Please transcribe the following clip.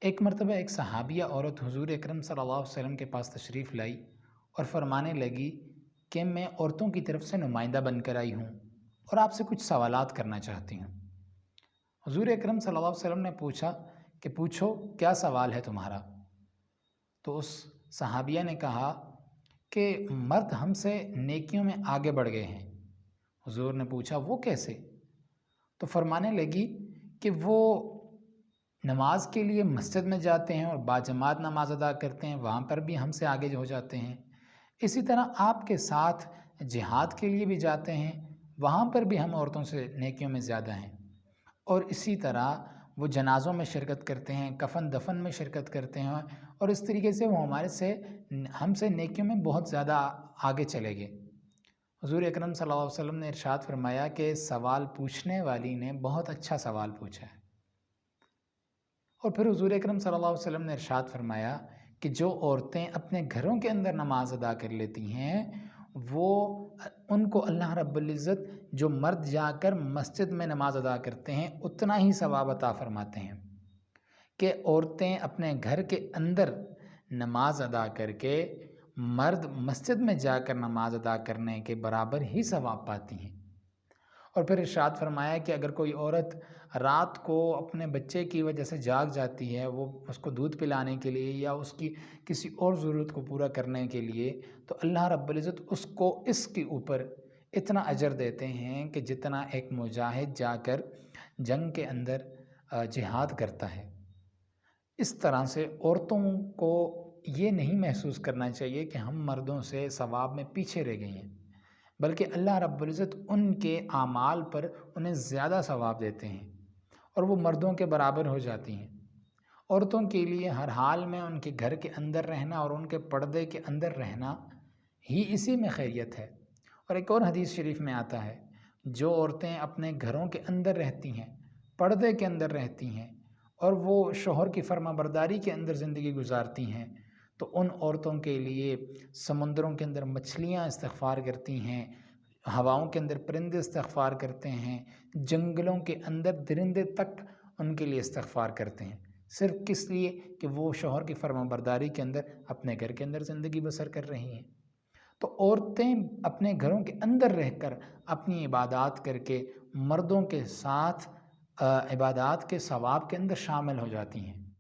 ایک مرتبہ ایک صحابیہ عورت حضور اکرم صلی اللہ علیہ وسلم کے پاس تشریف لائی اور فرمانے لگی کہ میں عورتوں کی طرف سے نمائندہ بن کر آئی ہوں اور آپ سے کچھ سوالات کرنا چاہتی ہوں۔ حضور اکرم صلی اللہ علیہ وسلم نے پوچھا کہ پوچھو کیا سوال ہے تمہارا؟ تو اس صحابیہ نے کہا کہ مرد ہم سے نیکیوں میں آگے بڑھ گئے ہیں۔ حضور نے پوچھا وہ کیسے؟ تو فرمانے لگی کہ وہ نماز کے لیے مسجد میں جاتے ہیں اور باجماعت نماز ادا کرتے ہیں، وہاں پر بھی ہم سے آگے ہو جاتے ہیں۔ اسی طرح آپ کے ساتھ جہاد کے لیے بھی جاتے ہیں، وہاں پر بھی ہم عورتوں سے نیکیوں میں زیادہ ہیں۔ اور اسی طرح وہ جنازوں میں شرکت کرتے ہیں، کفن دفن میں شرکت کرتے ہیں، اور اس طریقے سے وہ ہم سے نیکیوں میں بہت زیادہ آگے چلے گئے۔ حضور اکرم صلی اللہ علیہ وسلم نے ارشاد فرمایا کہ سوال پوچھنے والی نے بہت اچھا سوال پوچھا ہے۔ اور پھر حضور اکرم صلی اللہ علیہ وسلم نے ارشاد فرمایا کہ جو عورتیں اپنے گھروں کے اندر نماز ادا کر لیتی ہیں وہ ان کو اللہ رب العزت جو مرد جا کر مسجد میں نماز ادا کرتے ہیں اتنا ہی ثواب عطا فرماتے ہیں کہ عورتیں اپنے گھر کے اندر نماز ادا کر کے مرد مسجد میں جا کر نماز ادا کرنے کے برابر ہی ثواب پاتی ہیں۔ اور پھر ارشاد فرمایا کہ اگر کوئی عورت رات کو اپنے بچے کی وجہ سے جاگ جاتی ہے، وہ اس کو دودھ پلانے کے لیے یا اس کی کسی اور ضرورت کو پورا کرنے کے لیے، تو اللہ رب العزت اس کو اس کے اوپر اتنا اجر دیتے ہیں کہ جتنا ایک مجاہد جا کر جنگ کے اندر جہاد کرتا ہے۔ اس طرح سے عورتوں کو یہ نہیں محسوس کرنا چاہیے کہ ہم مردوں سے ثواب میں پیچھے رہ گئے ہیں، بلکہ اللہ رب العزت ان کے اعمال پر انہیں زیادہ ثواب دیتے ہیں اور وہ مردوں کے برابر ہو جاتی ہیں۔ عورتوں کے لیے ہر حال میں ان کے گھر کے اندر رہنا اور ان کے پردے کے اندر رہنا ہی اسی میں خیریت ہے۔ اور ایک اور حدیث شریف میں آتا ہے جو عورتیں اپنے گھروں کے اندر رہتی ہیں، پردے کے اندر رہتی ہیں اور وہ شوہر کی فرما برداری کے اندر زندگی گزارتی ہیں، تو ان عورتوں کے لیے سمندروں کے اندر مچھلیاں استغفار کرتی ہیں، ہواؤں کے اندر پرندے استغفار کرتے ہیں، جنگلوں کے اندر درندے تک ان کے لیے استغفار کرتے ہیں، صرف کس لیے کہ وہ شوہر کی فرما برداری کے اندر اپنے گھر کے اندر زندگی بسر کر رہی ہیں۔ تو عورتیں اپنے گھروں کے اندر رہ کر اپنی عبادات کر کے مردوں کے ساتھ عبادات کے ثواب کے اندر شامل ہو جاتی ہیں۔